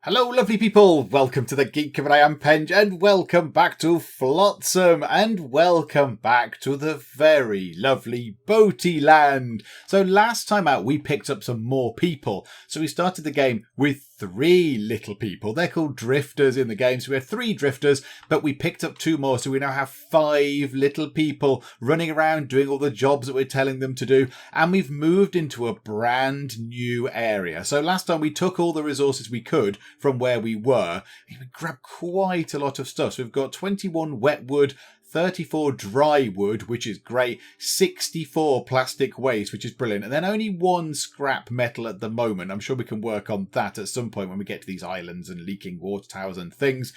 Hello lovely people, welcome to the Geek, and I am Penge, and welcome back to Flotsam, and welcome back to the very lovely Boatyland. So last time out we picked up some more people, so we started the game with 3 little people. They're called drifters in the game, so we had 3 drifters, but we picked up 2 more, so we now have 5 little people running around doing all the jobs that we're telling them to do, and we've moved into a brand new area. So last time we took all the resources we could from where we were. We grabbed quite a lot of stuff. So we've got 21 wet wood, 34 dry wood, which is great, 64 plastic waste, which is brilliant, and then only 1 scrap metal at the moment. I'm sure we can work on that at some point when we get to these islands and leaking water towers and things.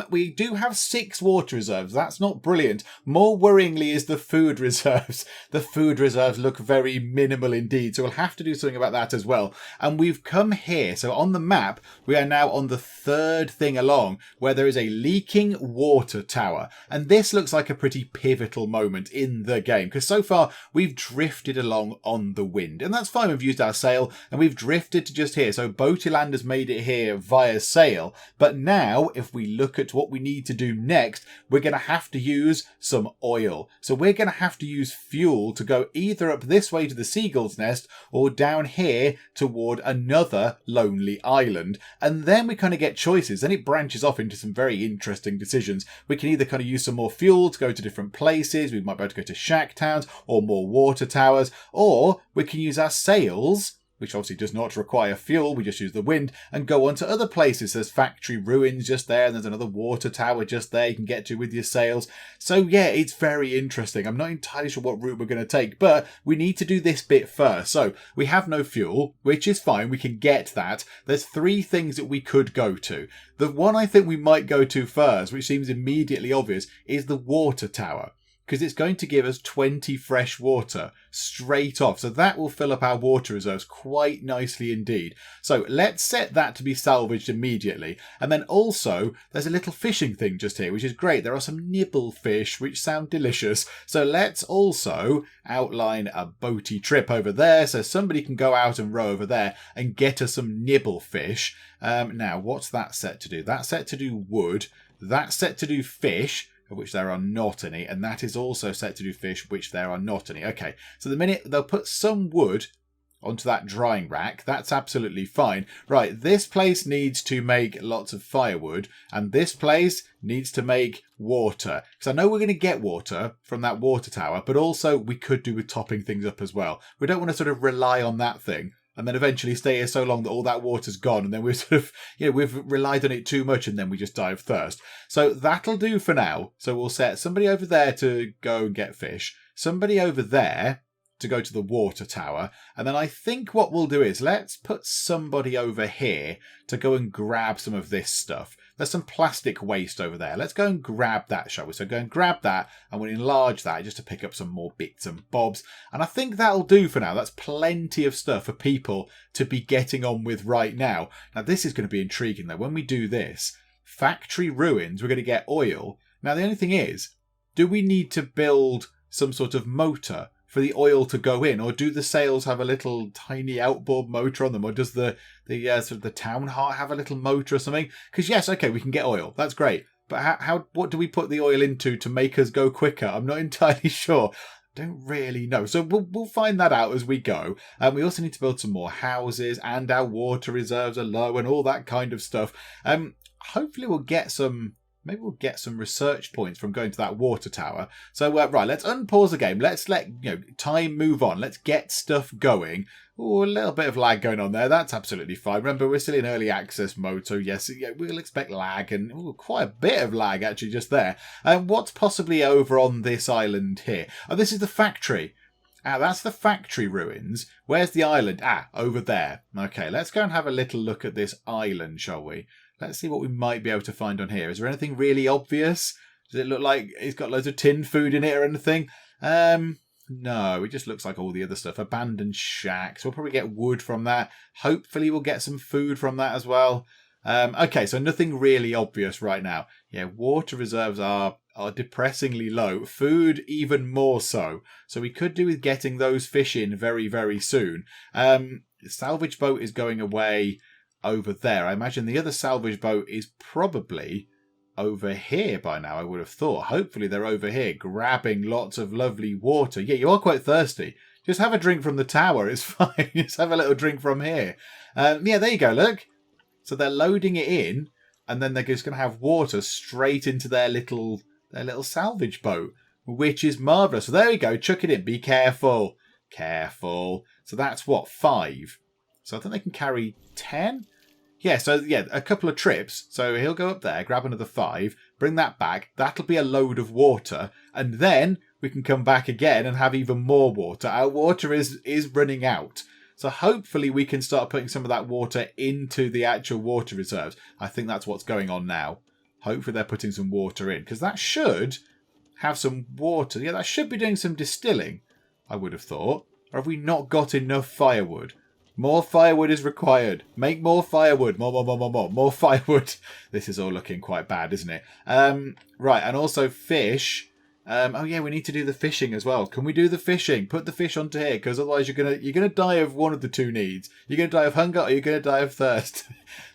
We do have 6 water reserves. That's not brilliant. More worryingly is the food reserves. The food reserves look very minimal indeed, so we'll have to do something about that as well. And we've come here, so on the map, we are now on the 3rd thing along, where there is a leaking water tower, and this looks like a pretty pivotal moment in the game, because so far we've drifted along on the wind, and that's fine. We've used our sail and we've drifted to just here, so Boatyland has made it here via sail. But now if we look at what we need to do next, we're going to have to use some oil. So we're going to have to use fuel to go either up this way to the seagull's nest or down here toward another lonely island, and then we kind of get choices. Then it branches off into some very interesting decisions. We can either kind of use some more fuel to go to different places, we might be able to go to shack towns or more water towers, or we can use our sails, which obviously does not require fuel, we just use the wind, and go on to other places. There's factory ruins just there, and there's another water tower just there you can get to with your sails. So yeah, it's very interesting. I'm not entirely sure what route we're going to take, but we need to do this bit first. So we have no fuel, which is fine, we can get that. There's 3 things that we could go to. The one I think we might go to first, which seems immediately obvious, is the water tower, because it's going to give us 20 fresh water straight off. So that will fill up our water reserves quite nicely indeed. So let's set that to be salvaged immediately. And then also, there's a little fishing thing just here, which is great. There are some nibble fish, which sound delicious. So let's also outline a boaty trip over there, so somebody can go out and row over there and get us some nibble fish. Now, what's that set to do? That's set to do wood. That's set to do fish, of which there are not any, and that is also set to do fish, which there are not any. Okay, so the minute they'll put some wood onto that drying rack, that's absolutely fine. Right, this place needs to make lots of firewood, and this place needs to make water, because I know we're going to get water from that water tower, but also we could do with topping things up as well. We don't want to sort of rely on that thing and then eventually stay here so long that all that water's gone, and then we're sort of, we've relied on it too much, and then we just die of thirst. So that'll do for now. So we'll set somebody over there to go and get fish, somebody over there to go to the water tower, and then I think what we'll do is let's put somebody over here to go and grab some of this stuff. There's some plastic waste over there. Let's go and grab that, shall we? So go and grab that, and we'll enlarge that just to pick up some more bits and bobs. And I think that'll do for now. That's plenty of stuff for people to be getting on with right now. Now, this is going to be intriguing, though. When we do this, factory ruins, we're going to get oil. Now, the only thing is, do we need to build some sort of motor for the oil to go in, or do the sails have a little tiny outboard motor on them, or does the sort of the town heart have a little motor or something? Because yes, okay, we can get oil, that's great, but what do we put the oil into to make us go quicker? I'm not entirely sure. Don't really know, so we'll find that out as we go. We also need to build some more houses, and our water reserves are low, and all that kind of stuff. Hopefully we'll get some. Maybe we'll get some research points from going to that water tower. So, right, let's unpause the game. Let's let time move on. Let's get stuff going. Oh, a little bit of lag going on there. That's absolutely fine. Remember, we're still in early access mode, so yes, we'll expect lag, and quite a bit of lag actually just there. What's possibly over on this island here? Oh, this is the factory. That's the factory ruins. Where's the island? Over there. Okay, let's go and have a little look at this island, shall we? Let's see what we might be able to find on here. Is there anything really obvious? Does it look like it's got loads of tin food in it or anything? No, it just looks like all the other stuff. Abandoned shacks. We'll probably get wood from that. Hopefully we'll get some food from that as well. Okay, so nothing really obvious right now. Yeah, water reserves are depressingly low. Food even more so. So we could do with getting those fish in very, very soon. The salvage boat is going away. over there. I imagine the other salvage boat is probably over here by now, I would have thought. Hopefully they're over here grabbing lots of lovely water. Yeah, you are quite thirsty. Just have a drink from the tower. It's fine. Just have a little drink from here. Yeah, there you go. Look. So they're loading it in, and then they're just going to have water straight into their little salvage boat, which is marvellous. So there we go. Chuck it in. Be careful. Careful. So that's what, 5? So I think they can carry 10? Yeah, so yeah, a couple of trips. So he'll go up there, grab another 5, bring that back. That'll be a load of water. And then we can come back again and have even more water. Our water is running out. So hopefully we can start putting some of that water into the actual water reserves. I think that's what's going on now. Hopefully they're putting some water in, because that should have some water. Yeah, that should be doing some distilling, I would have thought. Or have we not got enough firewood? More firewood is required. Make more firewood. More firewood. This is all looking quite bad, isn't it? Right, and also fish. Oh yeah, we need to do the fishing as well. Can we do the fishing? Put the fish onto here, because otherwise you're gonna die of one of the two needs. You're gonna die of hunger, or you're gonna die of thirst.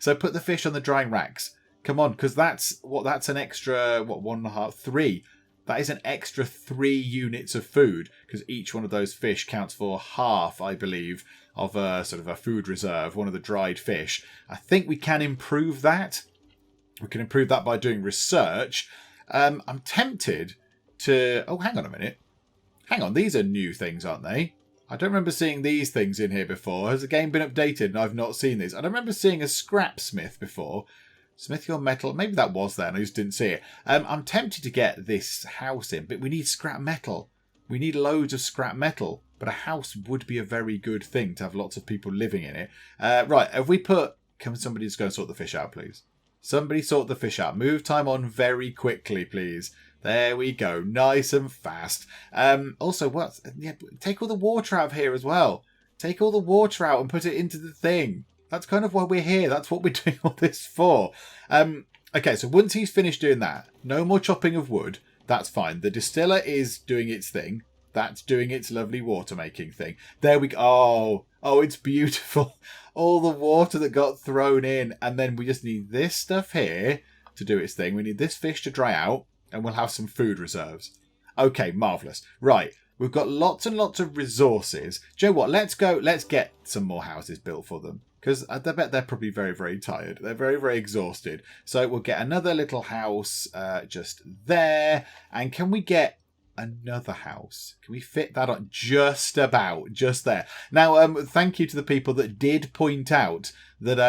So put the fish on the drying racks. Come on, because that's an extra 1.5, 3. That is an extra 3 units of food, because each one of those fish counts for half, I believe, of a sort of a food reserve, one of the dried fish. I think we can improve that. We can improve that by doing research. I'm tempted to... Oh, hang on a minute. Hang on, these are new things, aren't they? I don't remember seeing these things in here before. Has the game been updated and I've not seen these? I don't remember seeing a scrap smith before. Smith your metal. Maybe that was there and I just didn't see it. I'm tempted to get this house in, but we need scrap metal. We need loads of scrap metal. But a house would be a very good thing to have lots of people living in it. Right, have we put... Can somebody just go and sort the fish out, please? Somebody sort the fish out. Move time on very quickly, please. There we go. Nice and fast. Also, what? Yeah, take all the water out of here as well. Take all the water out and put it into the thing. That's kind of why we're here. That's what we're doing all this for. Okay, so once he's finished doing that, no more chopping of wood. That's fine. The distiller is doing its thing. That's doing its lovely water making thing. There we go. Oh, it's beautiful. All the water that got thrown in. And then we just need this stuff here to do its thing. We need this fish to dry out. And we'll have some food reserves. Okay, marvellous. Right, we've got lots and lots of resources. Do you know what? Let's get some more houses built for them. Because I bet they're probably very, very tired. They're very, very exhausted. So we'll get another little house just there. And can we get another house? Can we fit that on? Just there. Now, thank you to the people that did point out that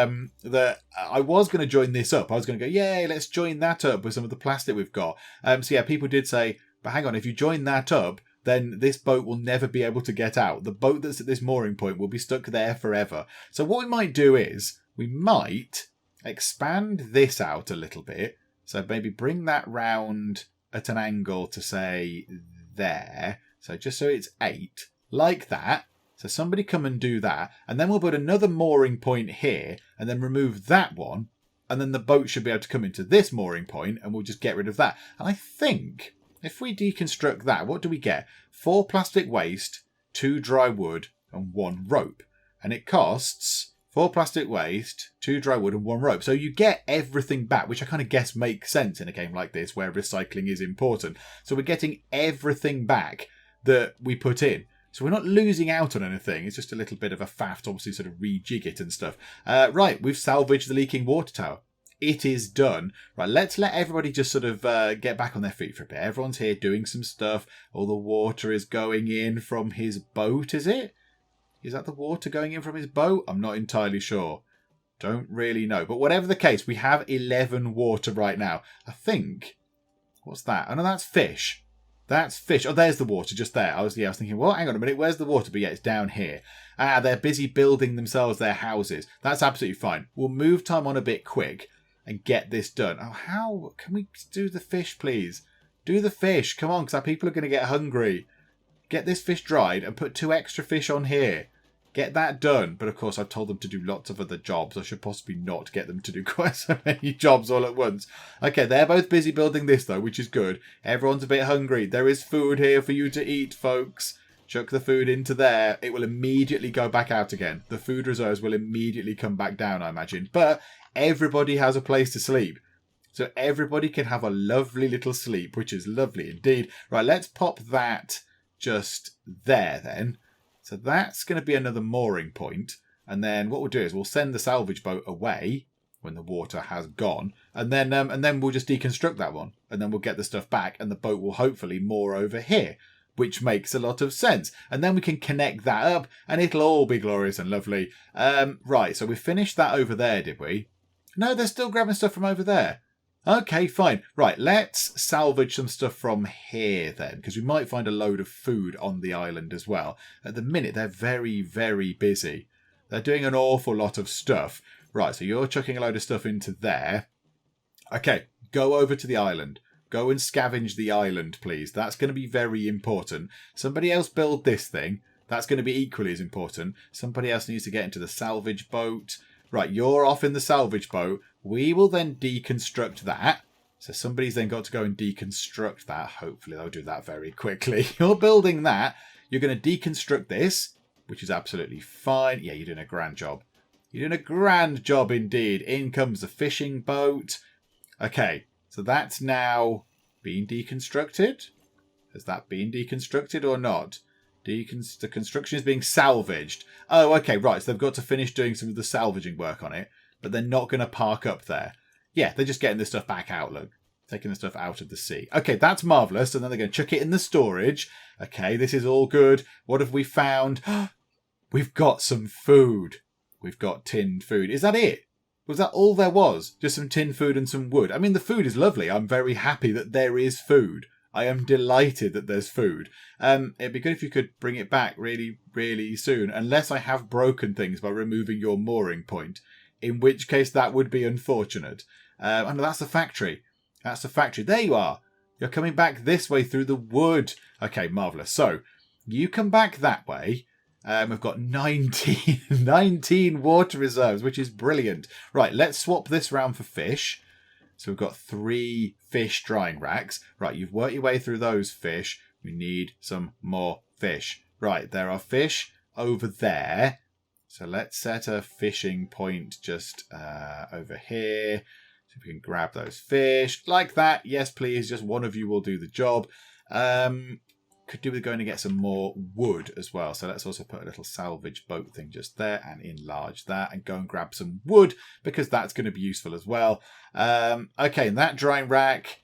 I was going to join this up. I was going to go, yay, let's join that up with some of the plastic we've got. So yeah, people did say, but hang on, if you join that up, then this boat will never be able to get out. The boat that's at this mooring point will be stuck there forever. So what we might do is, we might expand this out a little bit. So maybe bring that round at an angle to say there. So just so it's 8, like that. So somebody come and do that. And then we'll put another mooring point here and then remove that one. And then the boat should be able to come into this mooring point and we'll just get rid of that. And I think if we deconstruct that, what do we get? 4 plastic waste, 2 dry wood and 1 rope. And it costs 4 plastic waste, 2 dry wood and 1 rope. So you get everything back, which I kind of guess makes sense in a game like this where recycling is important. So we're getting everything back that we put in. So we're not losing out on anything. It's just a little bit of a faff to obviously sort of rejig it and stuff. Right, we've salvaged the leaking water tower. It is done. Right, let's let everybody just sort of get back on their feet for a bit. Everyone's here doing some stuff. All the water is going in from his boat, is it? Is that the water going in from his boat? I'm not entirely sure. Don't really know. But whatever the case, we have 11 water right now. I think... What's that? Oh, no, that's fish. That's fish. Oh, there's the water just there. I was thinking, well, hang on a minute. Where's the water? But yeah, it's down here. They're busy building themselves their houses. That's absolutely fine. We'll move time on a bit quick and get this done. Oh, how can we do the fish, please? Do the fish. Come on, because our people are going to get hungry. Get this fish dried and put 2 extra fish on here. Get that done. But of course, I've told them to do lots of other jobs. I should possibly not get them to do quite so many jobs all at once. Okay, they're both busy building this, though, which is good. Everyone's a bit hungry. There is food here for you to eat, folks. chuck the food into there. It will immediately go back out again. The food reserves will immediately come back down, I imagine. But everybody has a place to sleep. So everybody can have a lovely little sleep, which is lovely indeed. Right, let's pop that just there then. So that's going to be another mooring point. And then what we'll do is we'll send the salvage boat away when the water has gone. And then we'll just deconstruct that one. And then we'll get the stuff back and the boat will hopefully moor over here, which makes a lot of sense. And then we can connect that up and it'll all be glorious and lovely. Right, so we finished that over there, did we? No, they're still grabbing stuff from over there. Okay, fine. Right, let's salvage some stuff from here then, because we might find a load of food on the island as well. At the minute, they're very, very busy. They're doing an awful lot of stuff. Right, so you're chucking a load of stuff into there. Okay, go over to the island. Go and scavenge the island, please. That's going to be very important. Somebody else build this thing. That's going to be equally as important. Somebody else needs to get into the salvage boat. Right, you're off in the salvage boat. We will then deconstruct that. So somebody's then got to go and deconstruct that. Hopefully they'll do that very quickly. You're building that. You're going to deconstruct this, which is absolutely fine. Yeah, you're doing a grand job. You're doing a grand job indeed. In comes the fishing boat. Okay, so that's now being deconstructed. Has that been deconstructed or not? The construction is being salvaged. Oh, okay, right. So they've got to finish doing some of the salvaging work on it, but they're not going to park up there. Yeah, they're just getting this stuff back out, look. Taking the stuff out of the sea. Okay, that's marvellous. And then they're going to chuck it in the storage. Okay, this is all good. What have we found? We've got some food. We've got tinned food. Is that it? Was that all there was? Just some tinned food and some wood? I mean, the food is lovely. I'm very happy that there is food. I am delighted that there's food. It'd be good if you could bring it back really, really soon. Unless I have broken things by removing your mooring point. In which case that would be unfortunate. And that's the factory. That's the factory. There you are. You're coming back this way through the wood. Okay, marvellous. So, you come back that way. We've got 19 water reserves, which is brilliant. Right, let's swap this round for fish. So we've got 3 fish drying racks. Right, you've worked your way through those fish. We need some more fish. Right, there are fish over there. So let's set a fishing point just over here. So we can grab those fish like that. Yes, please. Just one of you will do the job. Could do with going to get some more wood as well. So let's also put a little salvage boat thing just there and enlarge that and go and grab some wood because that's going to be useful as well. Okay, and that drying rack.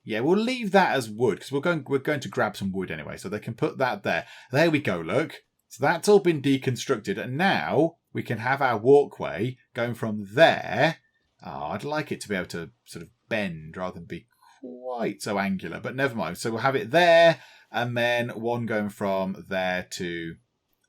Yeah, we'll leave that as wood because we're going to grab some wood anyway. So they can put that there. There we go, look. So that's all been deconstructed. And now we can have our walkway going from there. Oh, I'd like it to be able to sort of bend rather than be quite so angular. But never mind. So we'll have it there. And then one going from there to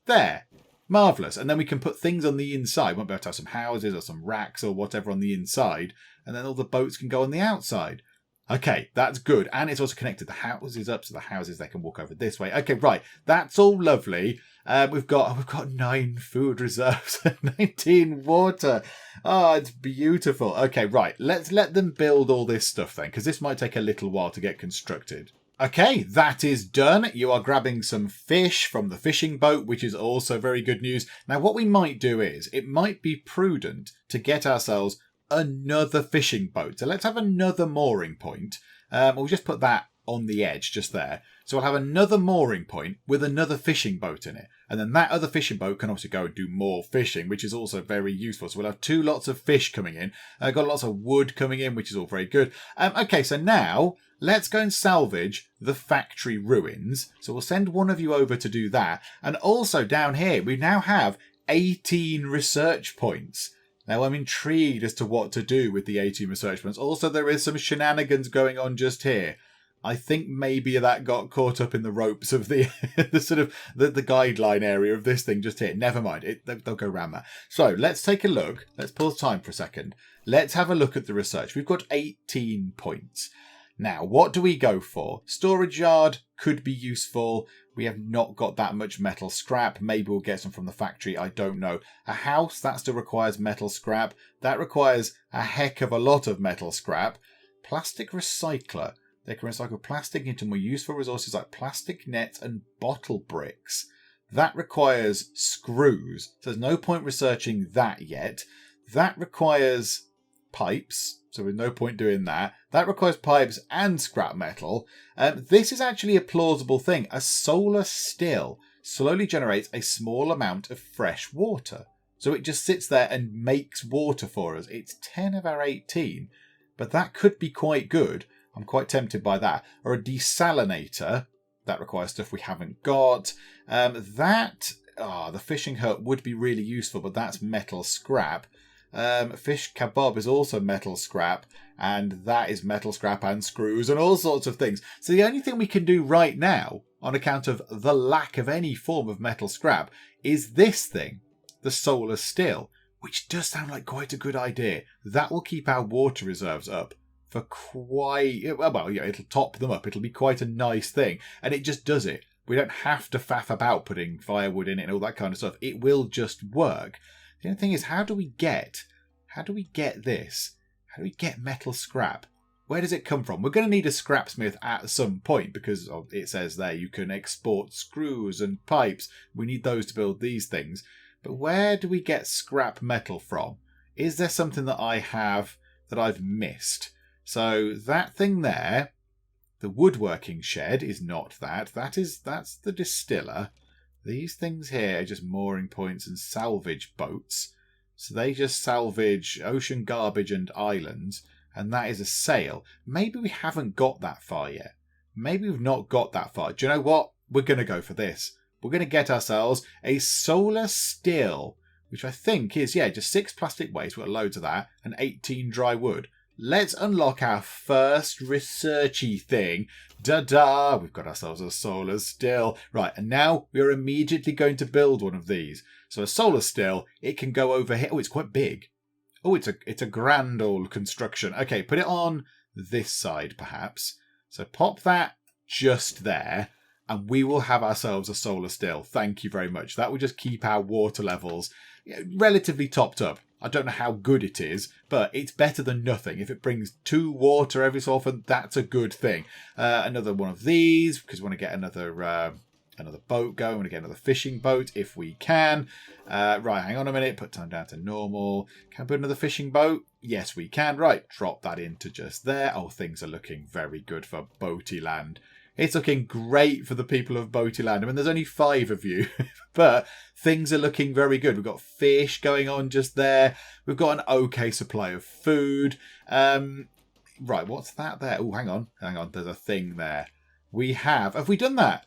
there. Marvellous. And then we can put things on the inside. We won't be able to have some houses or some racks or whatever on the inside. And then all the boats can go on the outside. Okay, that's good. And it's also connected the houses up. So the houses, they can walk over this way. Okay, right. That's all lovely. We've got 9 food reserves and 19 water. Oh, it's beautiful. Okay, right. Let's let them build all this stuff then. Because this might take a little while to get constructed. Okay, that is done. You are grabbing some fish from the fishing boat, which is also very good news. Now, what we might do is, it might be prudent to get ourselves another fishing boat. So let's have another mooring point. We'll just put that on the edge, just there. So we'll have another mooring point with another fishing boat in it. And then that other fishing boat can obviously go and do more fishing, which is also very useful. So we'll have 2 lots of fish coming in. Got lots of wood coming in, which is all very good. Okay, so now let's go and salvage the factory ruins. So we'll send one of you over to do that. And also down here, we now have 18 research points. Now, I'm intrigued as to what to do with the 18 research points. Also, there is some shenanigans going on just here. I think maybe that got caught up in the ropes of the the guideline area of this thing just here. Never mind. They'll go around that. So let's take a look. Let's pause time for a second. Let's have a look at the research. We've got 18 points. Now, what do we go for? Storage yard could be useful. We have not got that much metal scrap. Maybe we'll get some from the factory. I don't know. A house, that still requires metal scrap. That requires a heck of a lot of metal scrap. Plastic recycler. They can recycle plastic into more useful resources like plastic nets and bottle bricks. That requires screws. So there's no point researching that yet. That requires pipes. So there's no point doing that. That requires pipes and scrap metal. This is actually a plausible thing. A solar still slowly generates a small amount of fresh water. So it just sits there and makes water for us. It's 10 of our 18, but that could be quite good. I'm quite tempted by that. Or a desalinator. That requires stuff we haven't got. The fishing hut would be really useful, but that's metal scrap. Fish kabob is also metal scrap, and that is metal scrap and screws and all sorts of things. So the only thing we can do right now, on account of the lack of any form of metal scrap, is this thing, the solar still, which does sound like quite a good idea. That will keep our water reserves up for it'll top them up. It'll be quite a nice thing, and it just does it. We don't have to faff about putting firewood in it and all that kind of stuff. It will just work. The only thing is, how do we get this? How do we get metal scrap? Where does it come from? We're going to need a scrapsmith at some point because it says there you can export screws and pipes. We need those to build these things. But where do we get scrap metal from? Is there something that I have that I've missed? So that thing there, the woodworking shed is not that. That's the distiller. These things here are just mooring points and salvage boats. So they just salvage ocean garbage and islands, and that is a sail. Maybe we haven't got that far yet. Maybe we've not got that far. Do you know what? We're going to go for this. We're going to get ourselves a solar still, which I think is, just 6 plastic waste, we've got loads of that, and 18 dry wood. Let's unlock our first researchy thing. Da-da! We've got ourselves a solar still. Right, and now we are immediately going to build one of these. So a solar still, it can go over here. Oh, it's quite big. Oh, it's a grand old construction. Okay, put it on this side, perhaps. So pop that just there, and we will have ourselves a solar still. Thank you very much. That will just keep our water levels relatively topped up. I don't know how good it is, but it's better than nothing. If it brings 2 water every so often, that's a good thing. Another one of these, because we want to get another boat going. We want to get another fishing boat if we can. Right, hang on a minute. Put time down to normal. Can I put another fishing boat? Yes, we can. Right, drop that into just there. Oh, things are looking very good for Boatyland. It's looking great for the people of Boatyland. I mean, there's only 5 of you, but things are looking very good. We've got fish going on just there. We've got an okay supply of food. Right, what's that there? Oh, hang on. There's a thing there. Have we done that?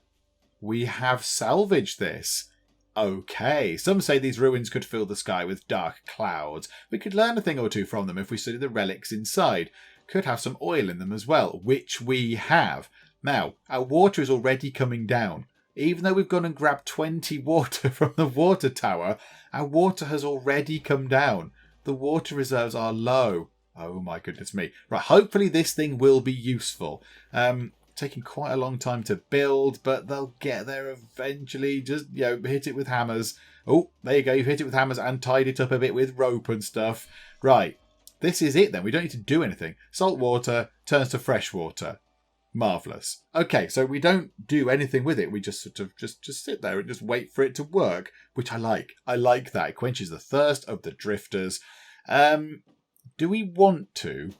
We have salvaged this. Okay, some say these ruins could fill the sky with dark clouds. We could learn a thing or two from them if we study the relics inside. Could have some oil in them as well, which we have. Now, our water is already coming down. Even though we've gone and grabbed 20 water from the water tower, our water has already come down. The water reserves are low. Oh my goodness me. Right, hopefully this thing will be useful. Taking quite a long time to build, but they'll get there eventually. Just, hit it with hammers. Oh, there you go. You've hit it with hammers and tied it up a bit with rope and stuff. Right, this is it then. We don't need to do anything. Salt water turns to fresh water. Marvellous. Okay, so we don't do anything with it. We just sort of just sit there and just wait for it to work, which I like. I like that. It quenches the thirst of the drifters. Do we want to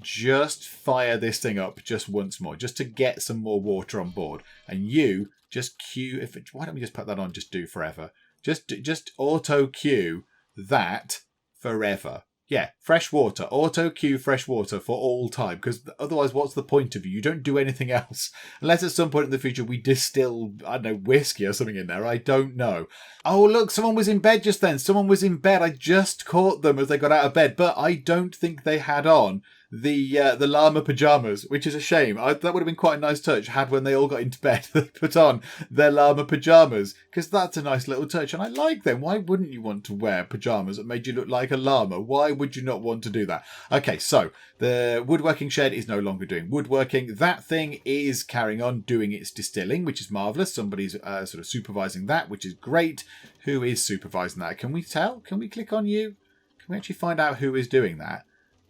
just fire this thing up just once more, just to get some more water on board? And you just queue. Why don't we just put that on? Just do forever. Just auto queue that forever. Yeah, fresh water. Auto queue fresh water for all time. Because otherwise, what's the point of you? You don't do anything else. Unless at some point in the future we distill, I don't know, whiskey or something in there. I don't know. Oh, look, someone was in bed just then. Someone was in bed. I just caught them as they got out of bed. But I don't think they had on the llama pajamas, which is a shame. That would have been quite a nice touch had when they all got into bed they put on their llama pajamas, because that's a nice little touch and I like them. Why wouldn't you want to wear pajamas that made you look like a llama? Why would you not want to do that? Okay, so the woodworking shed is no longer doing woodworking. That thing is carrying on doing its distilling, which is marvellous. Somebody's sort of supervising that, which is great. Who is supervising that? Can we tell? Can we click on you? Can we actually find out who is doing that?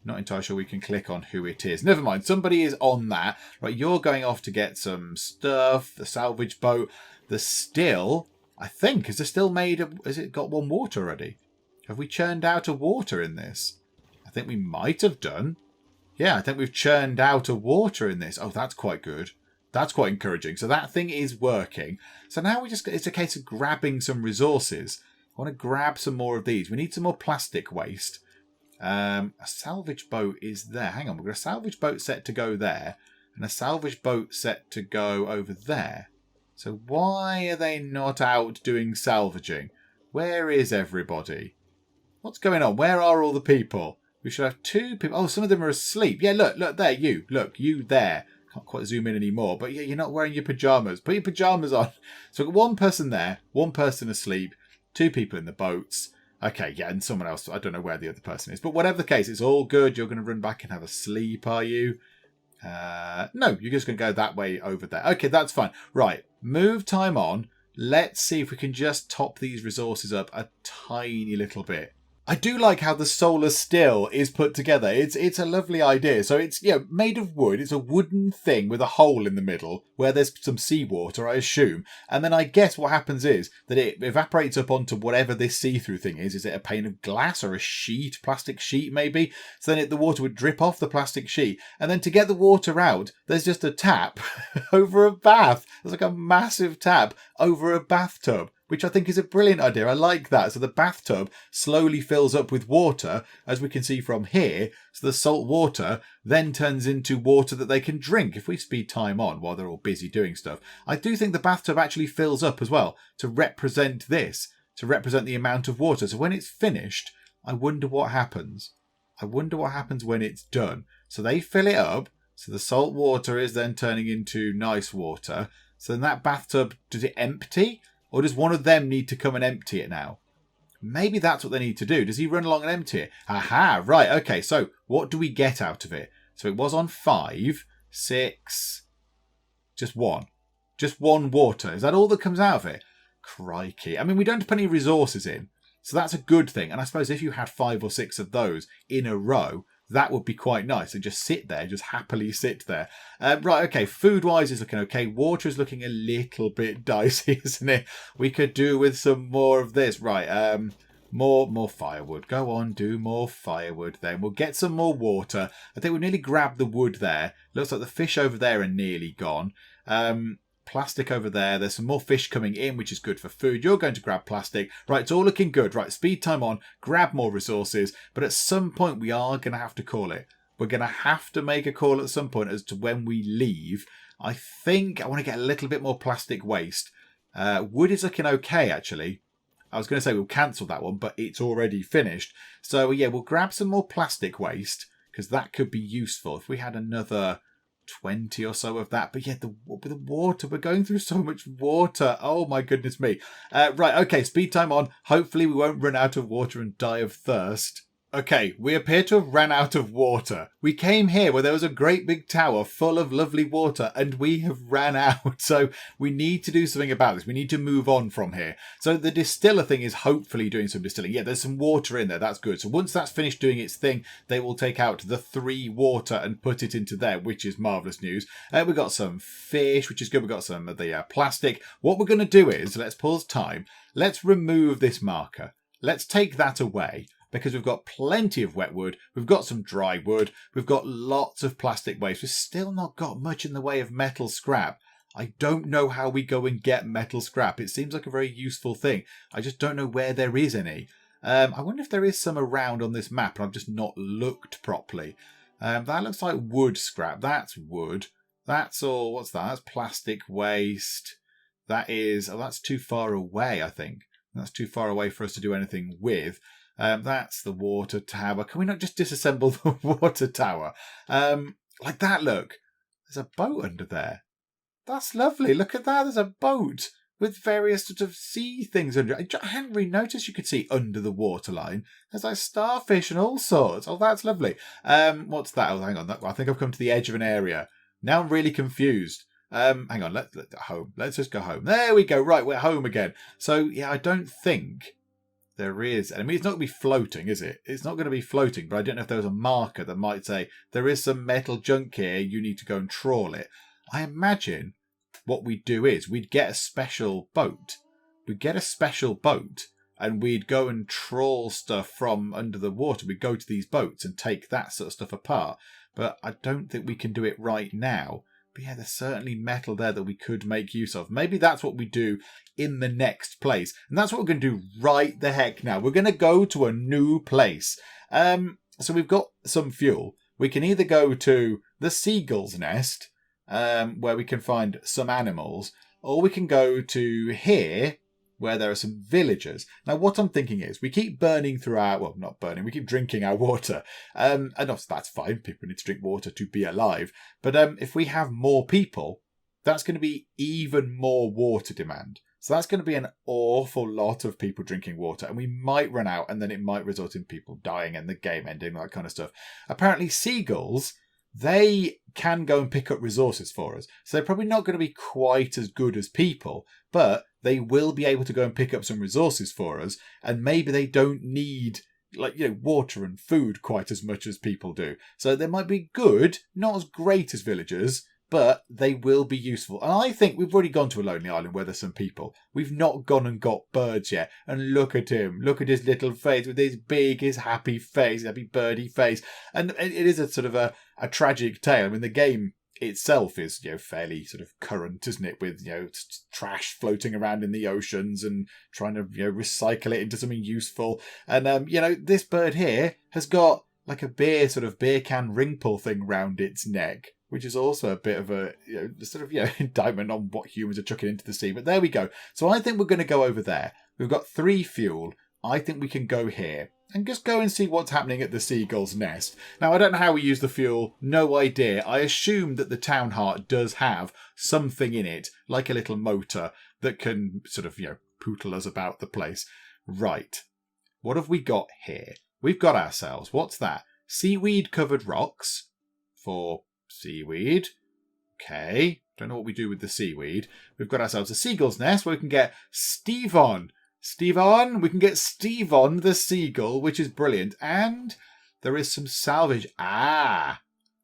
Not entirely sure we can click on who it is. Never mind. Somebody is on that. Right, you're going off to get some stuff. The salvage boat. The still, I think, is the still made of... Has it got one water already? Have we churned out a water in this? I think we might have done. Yeah, I think we've churned out a water in this. Oh, that's quite good. That's quite encouraging. So that thing is working. So now it's a case of grabbing some resources. I want to grab some more of these. We need some more plastic waste. A salvage boat is there. Hang on, we've got a salvage boat set to go there. And a salvage boat set to go over there. So why are they not out doing salvaging? Where is everybody? What's going on? Where are all the people? We should have 2 people. Oh, some of them are asleep. Yeah, look there, you. Look, you there. Can't quite zoom in anymore. But yeah, you're not wearing your pyjamas. Put your pyjamas on. So we've got 1 person there, 1 person asleep, 2 people in the boats. Okay, yeah, and someone else. I don't know where the other person is. But whatever the case, it's all good. You're going to run back and have a sleep, are you? No, you're just going to go that way over there. Okay, that's fine. Right, move time on. Let's see if we can just top these resources up a tiny little bit. I do like how the solar still is put together. It's a lovely idea. So it's made of wood. It's a wooden thing with a hole in the middle where there's some seawater, I assume. And then I guess what happens is that it evaporates up onto whatever this see-through thing is. Is it a pane of glass or a sheet, plastic sheet maybe? So then the water would drip off the plastic sheet. And then to get the water out, there's just a tap over a bath. There's like a massive tap over a bathtub, which I think is a brilliant idea. I like that. So the bathtub slowly fills up with water, as we can see from here. So the salt water then turns into water that they can drink. If we speed time on while they're all busy doing stuff, I do think the bathtub actually fills up as well to represent this, to represent the amount of water. So when it's finished, I wonder what happens. I wonder what happens when it's done. So they fill it up. So the salt water is then turning into nice water. So then that bathtub, does it empty? Or does one of them need to come and empty it now? Maybe that's what they need to do. Does he run along and empty it? Aha, right, okay. So what do we get out of it? So it was on 5, 6, just 1. Just 1 water. Is that all that comes out of it? Crikey. I mean, we don't have to put any resources in. So that's a good thing. And I suppose if you had 5 or 6 of those in a row, that would be quite nice. And just sit there, just happily sit there. Right, okay, food-wise is looking okay. Water is looking a little bit dicey, isn't it? We could do with some more of this. Right, more firewood. Go on, do more firewood then. We'll get some more water. I think we nearly grabbed the wood there. Looks like the fish over there are nearly gone. Plastic over there. There's some more fish coming in, which is good for food. You're going to grab plastic. Right, it's all looking good. Right, speed time on. Grab more resources. But at some point, we are going to have to call it. We're going to have to make a call at some point as to when we leave. I think I want to get a little bit more plastic waste. Wood is looking okay, actually. I was going to say we'll cancel that one, but it's already finished. So, yeah, we'll grab some more plastic waste because that could be useful. If we had another 20 or so of that. But yeah, the water, we're going through so much water. Oh my goodness me. Right, okay, speed time on. Hopefully we won't run out of water and die of thirst. Okay, we appear to have ran out of water. We came here where there was a great big tower full of lovely water and we have ran out. So we need to do something about this. We need to move on from here. So the distiller thing is hopefully doing some distilling. Yeah, there's some water in there. That's good. So once that's finished doing its thing, they will take out the 3 water and put it into there, which is marvellous news. We've got some fish, which is good. We've got some of the plastic. What we're going to do is, let's pause time. Let's remove this marker. Let's take that away. Because we've got plenty of wet wood, we've got some dry wood, we've got lots of plastic waste. We've still not got much in the way of metal scrap. I don't know how we go and get metal scrap. It seems like a very useful thing. I just don't know where there is any. I wonder if there is some around on this map and I've just not looked properly. That looks like wood scrap. That's wood. That's all. What's that? That's plastic waste. That is... Oh, that's too far away, I think. That's too far away for us to do anything with. That's the water tower. Can we not just disassemble the water tower? Like that, look. There's a boat under there. That's lovely. Look at that. There's a boat with various sort of sea things under it. I hadn't really noticed you could see under the waterline. There's like starfish and all sorts. Oh, that's lovely. What's that? Oh, hang on. I think I've come to the edge of an area. Now I'm really confused. Hang on. Let's home. Let's just go home. There we go. Right, we're home again. So, yeah, I don't think There is. I mean, it's not going to be floating, is it? It's not going to be floating, but I don't know if there was a marker that might say, there is some metal junk here, you need to go and trawl it. I imagine what we'd do is we'd get a special boat. We'd get a special boat and we'd go and trawl stuff from under the water. We'd go to these boats and take that sort of stuff apart. But I don't think we can do it right now. But yeah, there's certainly metal there that we could make use of. Maybe that's what we do in the next place. And that's what we're going to do right the heck now. We're going to go to a new place. So we've got some fuel. We can either go to the seagull's nest, where we can find some animals, or we can go to here, where there are some villagers. Now, what I'm thinking is we keep burning through not burning, we keep drinking our water. And also, that's fine. People need to drink water to be alive. But if we have more people, that's going to be even more water demand. So that's going to be an awful lot of people drinking water. And we might run out, and then it might result in people dying and the game ending, that kind of stuff. Apparently, seagulls, they can go and pick up resources for us. So they're probably not going to be quite as good as people, but they will be able to go and pick up some resources for us. And maybe they don't need water and food quite as much as people do. So they might be good, not as great as villagers, but they will be useful. And I think we've already gone to a lonely island where there's some people. We've not gone and got birds yet. And look at him. Look at his little face with his happy face, happy birdie face. And it is a sort of a tragic tale. I mean, the game itself is fairly sort of current, isn't it? With trash floating around in the oceans and trying to recycle it into something useful. And this bird here has got like a beer can ring pull thing round its neck, which is also a bit of a indictment on what humans are chucking into the sea. But there we go. So I think we're going to go over there. We've got 3 fuel. I think we can go here and just go and see what's happening at the seagull's nest. Now, I don't know how we use the fuel. No idea. I assume that the town heart does have something in it, like a little motor that can pootle us about the place. Right. What have we got here? We've got ourselves, what's that? Seaweed covered rocks for seaweed. Okay. Don't know what we do with the seaweed. We've got ourselves a seagull's nest where we can get Steve on. We can get Steve on the seagull, which is brilliant. And there is some salvage.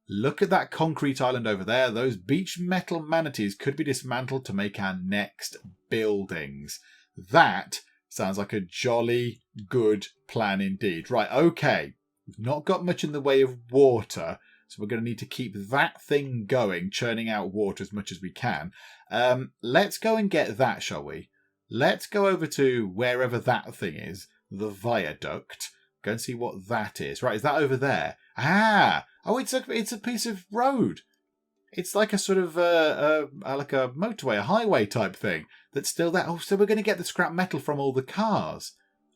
Look at that concrete island over there. Those beach metal manatees could be dismantled to make our next buildings. That sounds like a jolly good plan indeed. Right, okay. We've not got much in the way of water, so we're going to need to keep that thing going, churning out water as much as we can. Let's go and get that, shall we? Let's go over to wherever that thing is, the viaduct. Go and see what that is. Right, is that over there? It's a piece of road. It's like a sort of like a motorway, a highway type thing that's still there. Oh, so we're going to get the scrap metal from all the cars.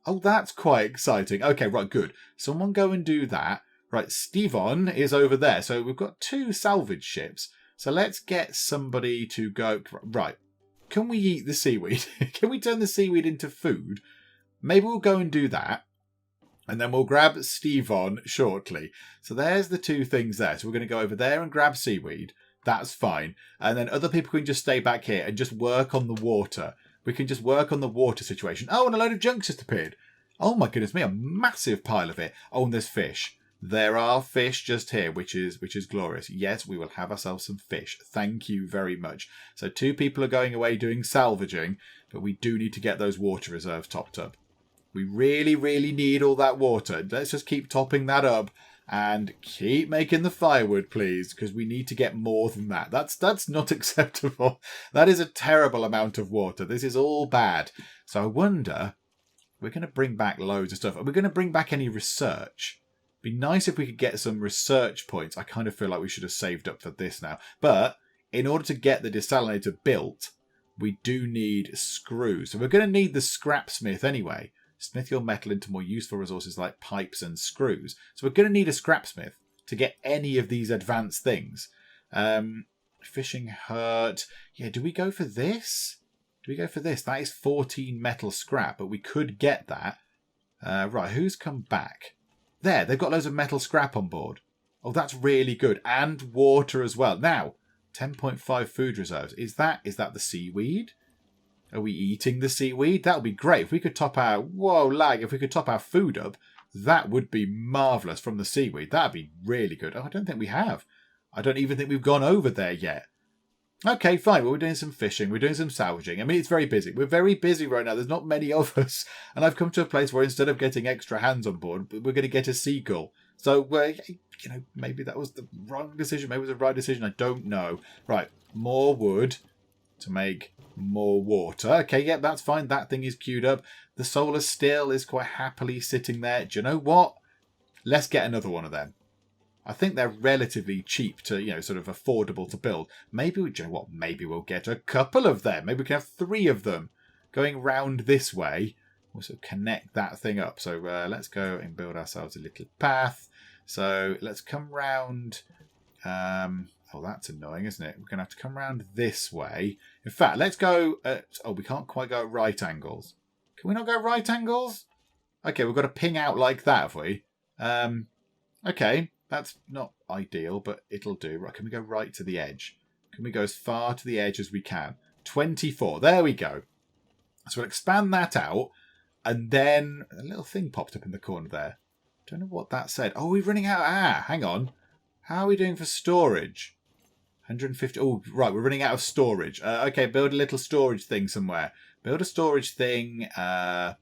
Oh, that's quite exciting. Okay, right, good. Someone go and do that. Right, Stevon is over there. So we've got 2 salvage ships. So let's get somebody to go. Right. Can we eat the seaweed? Can we turn the seaweed into food? Maybe we'll go and do that. And then we'll grab Steve on shortly. So there's the 2 things there. So we're going to go over there and grab seaweed. That's fine. And then other people can just stay back here and just work on the water. We can just work on the water situation. Oh, and a load of junk just appeared. Oh my goodness me, a massive pile of it. Oh, and there's fish. There are fish just here, which is glorious. Yes, we will have ourselves some fish. Thank you very much. So 2 people are going away doing salvaging, but we do need to get those water reserves topped up. We really, really need all that water. Let's just keep topping that up and keep making the firewood, please, because we need to get more than that. That's not acceptable. That is a terrible amount of water. This is all bad. So I wonder, we're going to bring back loads of stuff. Are we going to bring back any research? Be nice if we could get some research points. I kind of feel like we should have saved up for this now. But in order to get the desalinator built, we do need screws. So we're going to need the scrapsmith anyway. Smith your metal into more useful resources like pipes and screws. So we're going to need a scrapsmith to get any of these advanced things. Fishing hurt. Yeah, do we go for this? That is 14 metal scrap, but we could get that. Right, who's come back? There, they've got loads of metal scrap on board. Oh, that's really good. And water as well. Now, 10.5 food reserves. Is that the seaweed? Are we eating the seaweed? That would be great. If we could top our... Whoa, lag. If we could top our food up, that would be marvellous from the seaweed. That would be really good. Oh, I don't think we have. I don't even think we've gone over there yet. Okay, fine. Well, we're doing some fishing. We're doing some salvaging. I mean, it's very busy. We're very busy right now. There's not many of us. And I've come to a place where instead of getting extra hands on board, we're going to get a seagull. So, maybe that was the wrong decision. Maybe it was the right decision. I don't know. Right, more wood to make more water. Okay, yeah, that's fine. That thing is queued up. The solar still is quite happily sitting there. Do you know what? Let's get another one of them. I think they're relatively cheap to, sort of affordable to build. Maybe, do you know what? Maybe we'll get a couple of them. Maybe we can have 3 of them going round this way. We'll sort of connect that thing up. So let's go and build ourselves a little path. So let's come round. Oh, that's annoying, isn't it? We're going to have to come round this way. In fact, let's go... we can't quite go at right angles. Can we not go at right angles? Okay, we've got to ping out like that, have we? Okay. That's not ideal, but it'll do. Right, can we go right to the edge? Can we go as far to the edge as we can? 24. There we go. So we'll expand that out. And then a little thing popped up in the corner there. Don't know what that said. Oh, we're running out. Hang on. How are we doing for storage? 150. Oh, right. We're running out of storage. Okay, build a little storage thing somewhere. Build a storage thing there.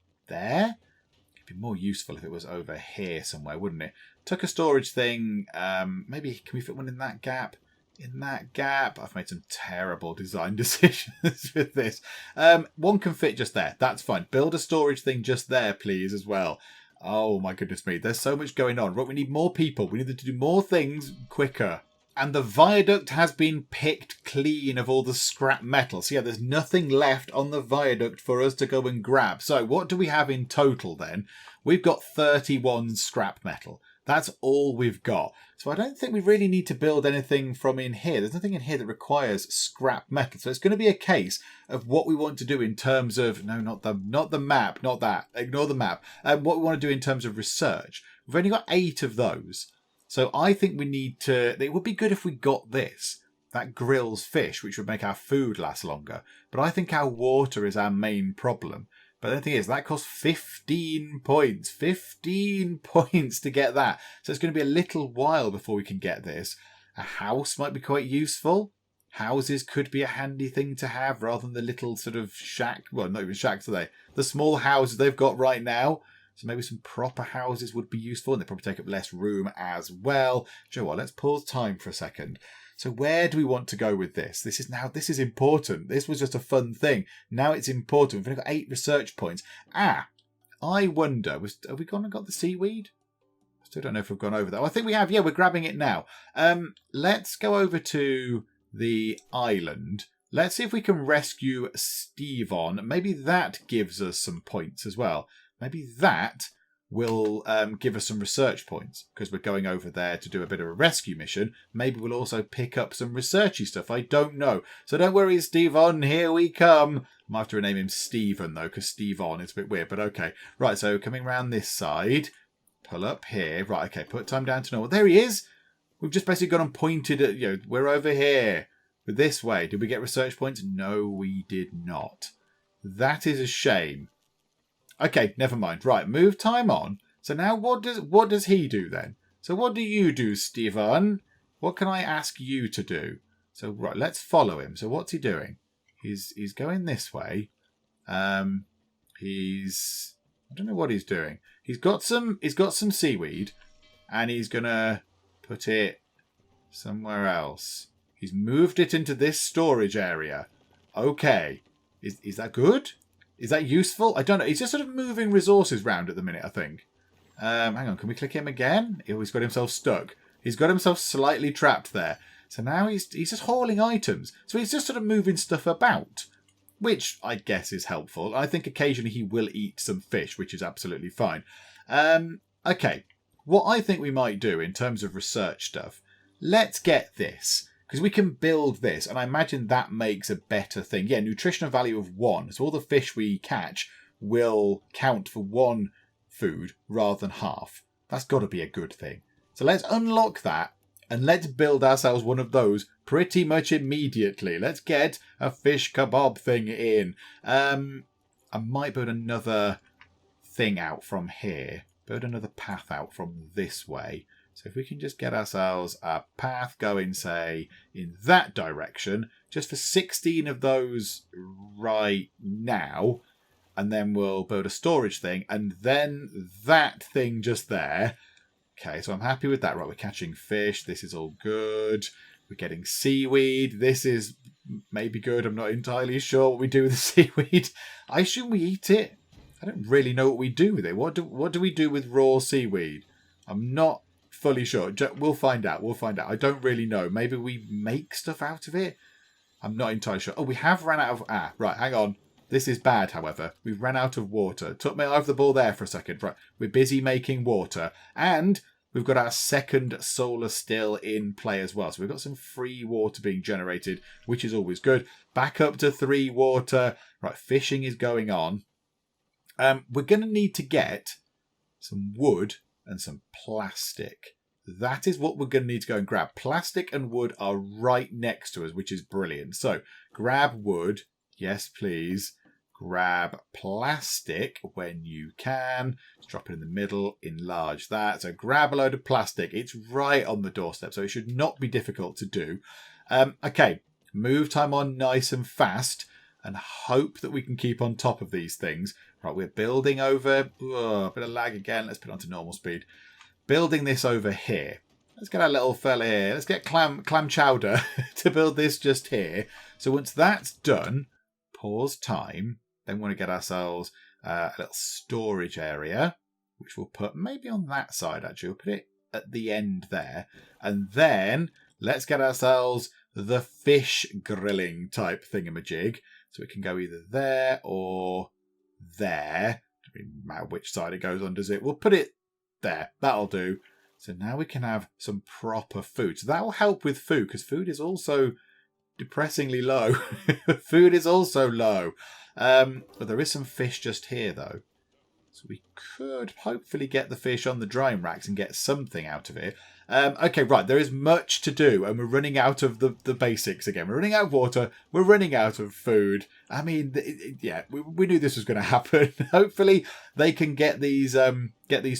It'd be more useful if it was over here somewhere, wouldn't it? Took a storage thing. Maybe can we fit one in that gap? In that gap. I've made some terrible design decisions with this. One can fit just there. That's fine. Build a storage thing just there, please, as well. Oh, my goodness me. There's so much going on. Right, we need more people. We need them to do more things quicker. And the viaduct has been picked clean of all the scrap metal. So, yeah, there's nothing left on the viaduct for us to go and grab. So, what do we have in total, then? We've got 31 scrap metal. That's all we've got. So I don't think we really need to build anything from in here. There's nothing in here that requires scrap metal. So it's going to be a case of what we want to do in terms of... No, not the map. Not that. Ignore the map. What we want to do in terms of research. We've only got 8 of those. So I think we need to... It would be good if we got this. That grills fish, which would make our food last longer. But I think our water is our main problem. But the thing is, that costs 15 points. 15 points to get that. So it's going to be a little while before we can get this. A house might be quite useful. Houses could be a handy thing to have rather than the little sort of shack. Well, not even shacks, are they? The small houses they've got right now. So maybe some proper houses would be useful. And they probably take up less room as well. Do you know what? Let's pause time for a second. So where do we want to go with this? This is important. This was just a fun thing. Now it's important. We've only got 8 research points. I wonder, have we gone and got the seaweed? I still don't know if we've gone over that. Well, I think we have. Yeah, we're grabbing it now. Let's go over to the island. Let's see if we can rescue Stevon. Maybe that gives us some points as well. Maybe that will give us some research points because we're going over there to do a bit of a rescue mission. Maybe we'll also pick up some researchy stuff. I don't know. So don't worry, Stevon. Here we come. I might have to rename him Stephen, though, because Stevon is a bit weird, but okay. Right, so coming around this side. Pull up here. Right, okay, put time down to normal. There he is. We've just basically gone and pointed at, we're over here. But this way. Did we get research points? No, we did not. That is a shame. Okay, never mind. Right, move time on. So now what does he do then? So what do you do, Stephen? What can I ask you to do? So right, let's follow him. So what's he doing? He's going this way. I don't know what he's doing. He's got some seaweed and he's gonna put it somewhere else. He's moved it into this storage area. Okay. Is that good? Is that useful? I don't know. He's just sort of moving resources around at the minute, I think. Hang on. Can we click him again? Oh, he's got himself stuck. He's got himself slightly trapped there. So now he's just hauling items. So he's just sort of moving stuff about, which I guess is helpful. I think occasionally he will eat some fish, which is absolutely fine. Okay. What I think we might do in terms of research stuff, let's get this. Because we can build this, and I imagine that makes a better thing. Yeah, nutritional value of 1. So all the fish we catch will count for 1 food rather than half. That's got to be a good thing. So let's unlock that, And let's build ourselves one of those pretty much immediately. Let's get a fish kabob thing in. I might build another thing out from here. Build another path out from this way. So if we can just get ourselves a path going, say, in that direction, just for 16 of those right now, and then we'll build a storage thing, and then that thing just there. Okay, so I'm happy with that. Right, we're catching fish. This is all good. We're getting seaweed. This is maybe good. I'm not entirely sure what we do with the seaweed. I assume we eat it. I don't really know what we do with it. What do we do with raw seaweed? I'm not fully sure. We'll find out. I don't really know. Maybe we make stuff out of it. I'm not entirely sure. Oh, we have run out of... right, hang on. This is bad, however. We've run out of water. Took me over the ball there for a second. Right, we're busy making water. And we've got our second solar still in play as well. So we've got some free water being generated, which is always good. Back up to 3 water. Right, fishing is going on. We're going to need to get some wood and some plastic. That is what we're going to need to go and grab. Plastic and wood are right next to us, which is brilliant. So grab wood. Yes, please. Grab plastic when you can. Just drop it in the middle. Enlarge that. So grab a load of plastic. It's right on the doorstep, so it should not be difficult to do. Okay, move time on nice and fast and hope that we can keep on top of these things. Right, we're building over... a bit of lag again. Let's put it onto normal speed. Building this over here. Let's get our little fella here. Let's get clam chowder to build this just here. So once that's done, pause time. Then we want to get ourselves a little storage area, which we'll put maybe on that side, actually. We'll put it at the end there. And then let's get ourselves the fish grilling type thingamajig. So it can go either there or there. Doesn't matter which side it goes on, does it? We'll put it there. That'll do. So now we can have some proper food. So that will help with food, because food is also depressingly low. Food is also low. But there is some fish just here, though. So we could hopefully get the fish on the drying racks and get something out of it. Okay, right. There is much to do, and we're running out of the basics again. We're running out of water. We're running out of food. I mean, yeah, we knew this was going to happen. Hopefully, they can get these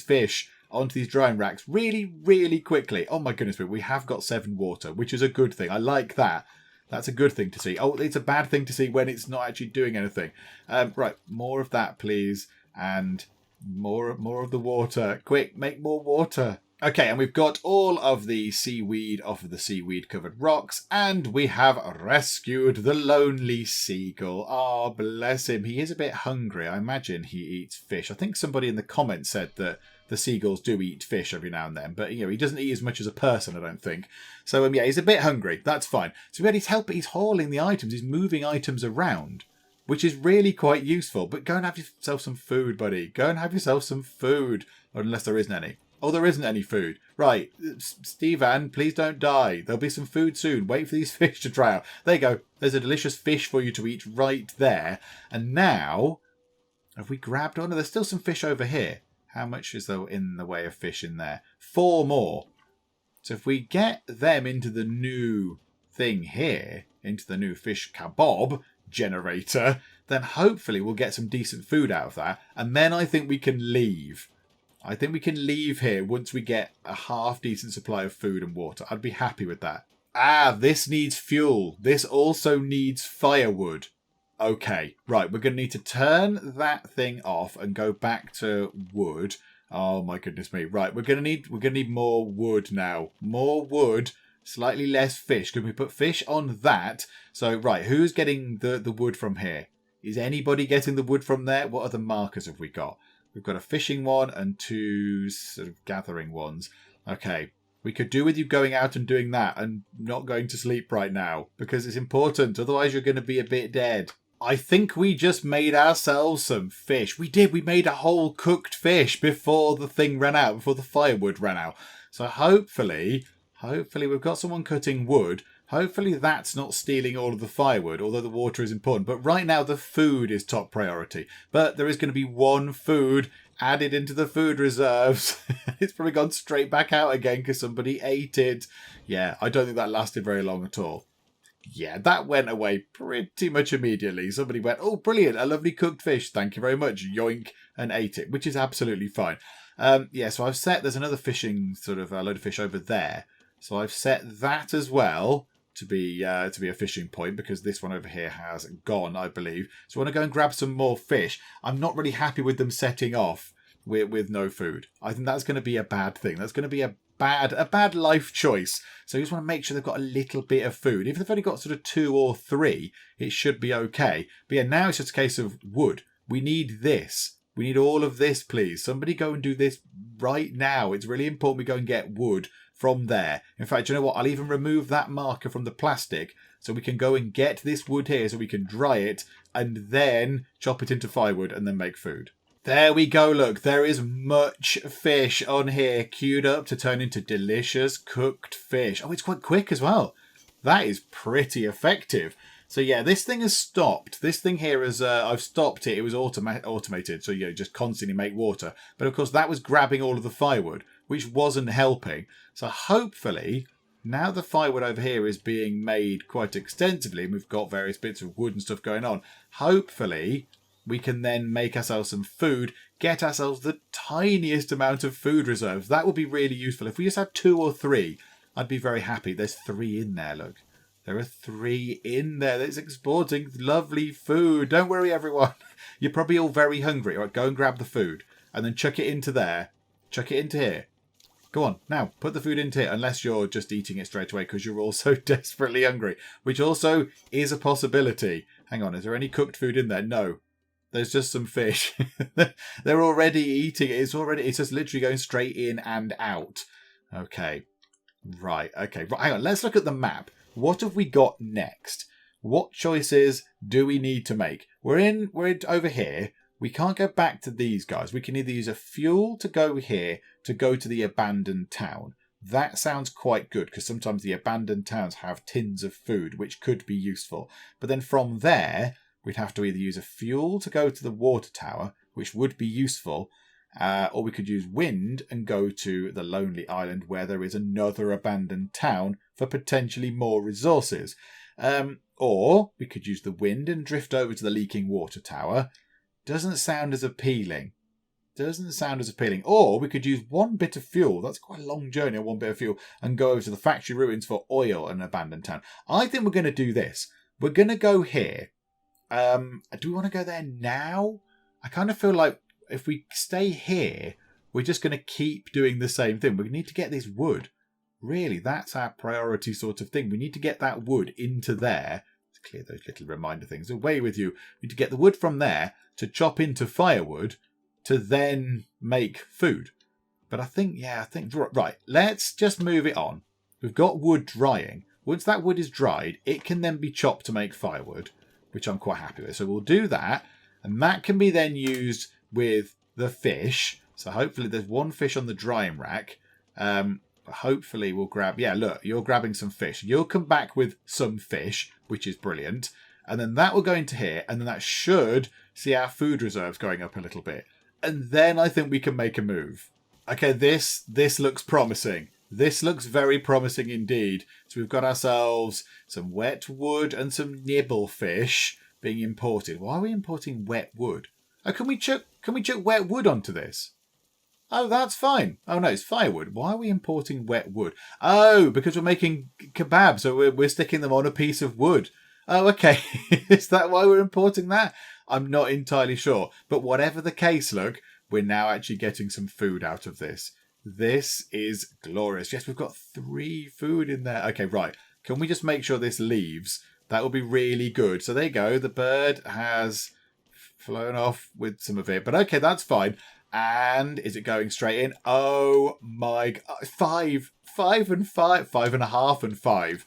fish onto these drying racks really, really quickly. Oh my goodness, but we have got 7 water, which is a good thing. I like that. That's a good thing to see. Oh, it's a bad thing to see when it's not actually doing anything. Right, more of that, please. And more of the water. Quick, make more water. Okay, and we've got all of the seaweed off of the seaweed-covered rocks, and we have rescued the lonely seagull. Oh, bless him. He is a bit hungry. I imagine he eats fish. I think somebody in the comments said that the seagulls do eat fish every now and then, but he doesn't eat as much as a person, I don't think. So yeah, he's a bit hungry. That's fine. So we had his help. He's hauling the items. He's moving items around, which is really quite useful. But go and have yourself some food, buddy. Go and have yourself some food, or unless there isn't any. Oh, there isn't any food. Right, Stevan, please don't die. There'll be some food soon. Wait for these fish to dry out. There you go. There's a delicious fish for you to eat right there. And now, have we grabbed... Oh, no, there's still some fish over here. How much is there in the way of fish in there? 4 more. So if we get them into the new thing here, into the new fish kabob generator, then hopefully we'll get some decent food out of that. And then I think we can leave. I think we can leave here once we get a half-decent supply of food and water. I'd be happy with that. This needs fuel. This also needs firewood. Okay, right. We're going to need to turn that thing off and go back to wood. Oh my goodness me. Right, we're going to need more wood now. More wood, slightly less fish. Can we put fish on that? So, right, who's getting the wood from here? Is anybody getting the wood from there? What other markers have we got? We've got a fishing one and 2 sort of gathering ones. Okay, we could do with you going out and doing that and not going to sleep right now because it's important. Otherwise, you're going to be a bit dead. I think we just made ourselves some fish. We did. We made a whole cooked fish before the thing ran out, before the firewood ran out. So hopefully we've got someone cutting wood. Hopefully that's not stealing all of the firewood, although the water is important. But right now the food is top priority. But there is going to be 1 food added into the food reserves. It's probably gone straight back out again because somebody ate it. Yeah, I don't think that lasted very long at all. Yeah, that went away pretty much immediately. Somebody went, oh, brilliant, a lovely cooked fish. Thank you very much. Yoink, and ate it, which is absolutely fine. Yeah, so I've set, there's another fishing sort of load of fish over there. So I've set that as well to be a fishing point because this one over here has gone, I believe. So I want to go and grab some more fish. I'm not really happy with them setting off with no food. I think that's going to be a bad thing. That's going to be a bad life choice. So you just want to make sure they've got a little bit of food. If they've only got sort of 2 or 3, it should be okay. But yeah, now it's just a case of wood. We need this. We need all of this, please. Somebody go and do this right now. It's really important we go and get wood from there. In fact, you know what? I'll even remove that marker from the plastic so we can go and get this wood here so we can dry it and then chop it into firewood and then make food. There we go, look, there is much fish on here queued up to turn into delicious cooked fish. Oh, it's quite quick as well. That is pretty effective. So yeah, this thing has stopped. This thing here is, I've stopped it. It was automated, so you just constantly make water. But of course, that was grabbing all of the firewood, which wasn't helping. So hopefully, now the firewood over here is being made quite extensively, and we've got various bits of wood and stuff going on. Hopefully, we can then make ourselves some food, get ourselves the tiniest amount of food reserves. That would be really useful. If we just had 2 or 3, I'd be very happy. There's 3 in there, look. There are 3 in there that's exporting lovely food. Don't worry, everyone. You're probably all very hungry. All right, go and grab the food and then chuck it into there. Chuck it into here. Go on, now, put the food into here, unless you're just eating it straight away because you're also desperately hungry, which also is a possibility. Hang on, is there any cooked food in there? No. There's just some fish. They're already eating it. It's just literally going straight in and out. Okay. Right, okay. Right, hang on, let's look at the map. What have we got next? What choices do we need to make? We're over here. We can't go back to these guys. We can either use a fuel to go here to go to the abandoned town. That sounds quite good because sometimes the abandoned towns have tins of food, which could be useful. But then from there, we'd have to either use a fuel to go to the water tower, which would be useful, or we could use wind and go to the lonely island where there is another abandoned town for potentially more resources. Or we could use the wind and drift over to the leaking water tower. Doesn't sound as appealing. Or we could use 1 bit of fuel. That's quite a long journey on 1 bit of fuel. And go over to the factory ruins for oil and an abandoned town. I think we're going to do this. We're going to go here. Do we want to go there now? I kind of feel like if we stay here, we're just going to keep doing the same thing. We need to get this wood. Really, that's our priority sort of thing. We need to get that wood into there. Let's clear those little reminder things. Away with you. We need to get the wood from there to chop into firewood to then make food. But I think, right, let's just move it on. We've got wood drying. Once that wood is dried, it can then be chopped to make firewood, which I'm quite happy with. So we'll do that. And that can be then used with the fish. So hopefully there's 1 fish on the drying rack. Hopefully we'll grab... Yeah, look, you're grabbing some fish. You'll come back with some fish, which is brilliant. And then that will go into here. And then that should see our food reserves going up a little bit. And then I think we can make a move. Okay, this looks promising. This looks very promising indeed. So we've got ourselves some wet wood and some nibble fish being imported. Why are we importing wet wood? Oh, can we chuck wet wood onto this? Oh, that's fine. Oh no, it's firewood. Why are we importing wet wood? Oh, because we're making kebab, so we're sticking them on a piece of wood. Oh, okay. Is that why we're importing that? I'm not entirely sure. But whatever the case, look, we're now actually getting some food out of this. This is glorious. Yes, we've got 3 food in there. Okay, right. Can we just make sure this leaves? That would be really good. So there you go. The bird has flown off with some of it. But okay, that's fine. And is it going straight in? Oh my God. 5 and 5. 5.5 and 5.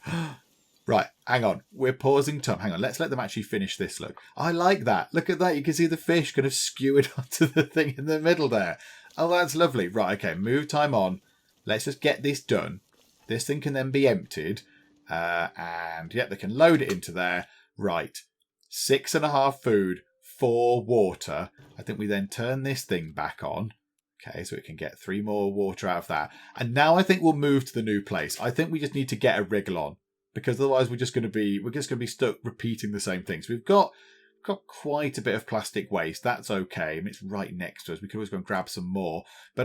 Right, hang on. We're pausing time. Hang on, let's let them actually finish this, look. I like that. Look at that. You can see the fish kind of skewered onto the thing in the middle there. Oh, that's lovely. Right, okay, move time on. Let's just get this done. This thing can then be emptied. And, yeah, they can load it into there. Right. 6.5 food. 4 water. I think we then turn this thing back on. Okay, so it can get 3 more water out of that. And now I think we'll move to the new place. I think we just need to get a wriggle on, because otherwise we're just going to be stuck repeating the same things. We've got quite a bit of plastic waste. That's okay. I mean, it's right next to us. We can always go and grab some more. But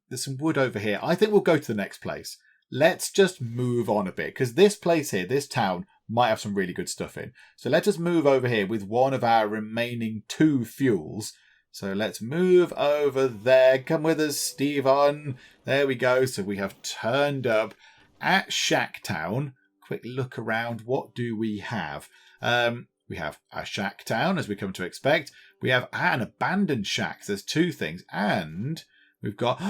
there's some wood over here. I think we'll go to the next place. Let's just move on a bit, because this place here, this town, might have some really good stuff in. So let us move over here with one of our remaining 2 fuels. So let's move over there. Come with us, Stephen. There we go. So we have turned up at Shack Town. Quick look around. What do we have? We have a shack town, as we come to expect. We have an abandoned shack. There's 2 things. And we've got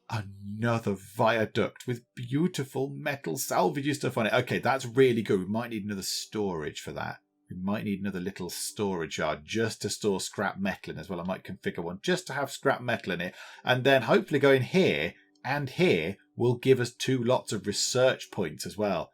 another viaduct with beautiful metal salvage stuff on it. Okay, that's really good. We might need another storage for that. We might need another little storage yard just to store scrap metal in as well. I might configure one just to have scrap metal in it. And then hopefully going here and here will give us 2 lots of research points as well.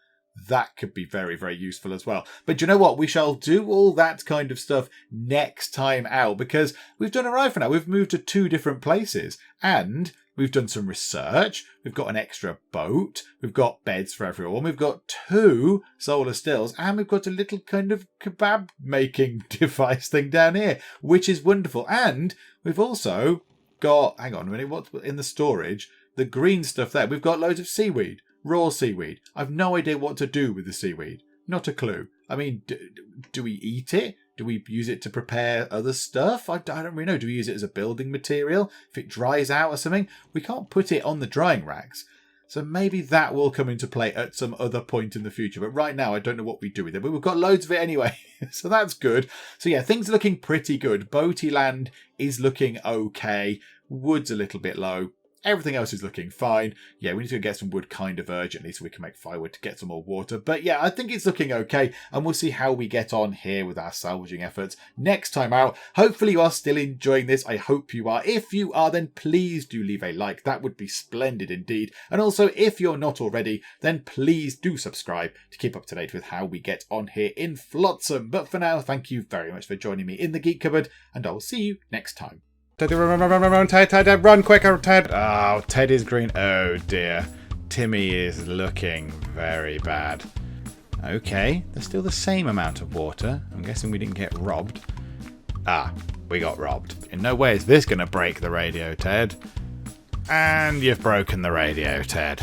That could be very, very useful as well. But you know what? We shall do all that kind of stuff next time out, because we've done all right for now. We've moved to 2 different places and we've done some research. We've got an extra boat. We've got beds for everyone. We've got 2 solar stills, and we've got a little kind of kebab making device thing down here, which is wonderful. And we've also got, hang on a minute, what's in the storage? The green stuff there. We've got loads of seaweed. Raw seaweed. I've no idea what to do with the seaweed. Not a clue. I mean, do we eat it? Do we use it to prepare other stuff? I don't really know. Do we use it as a building material? If it dries out or something? We can't put it on the drying racks. So maybe that will come into play at some other point in the future. But right now, I don't know what we do with it. But we've got loads of it anyway. So that's good. So yeah, things are looking pretty good. Boatyland is looking okay. Wood's a little bit low. Everything else is looking fine. Yeah, we need to get some wood kind of urgently so we can make firewood to get some more water. But yeah, I think it's looking okay. And we'll see how we get on here with our salvaging efforts next time out. Hopefully you are still enjoying this. I hope you are. If you are, then please do leave a like. That would be splendid indeed. And also, if you're not already, then please do subscribe to keep up to date with how we get on here in Flotsam. But for now, thank you very much for joining me in the Geek Cupboard, and I will see you next time. Run, Ted, run quicker, Ted. Oh, Ted is green. Oh, dear. Timmy is looking very bad. Okay, there's still the same amount of water. I'm guessing we didn't get robbed. Ah, we got robbed. In no way is this going to break the radio, Ted. And you've broken the radio, Ted.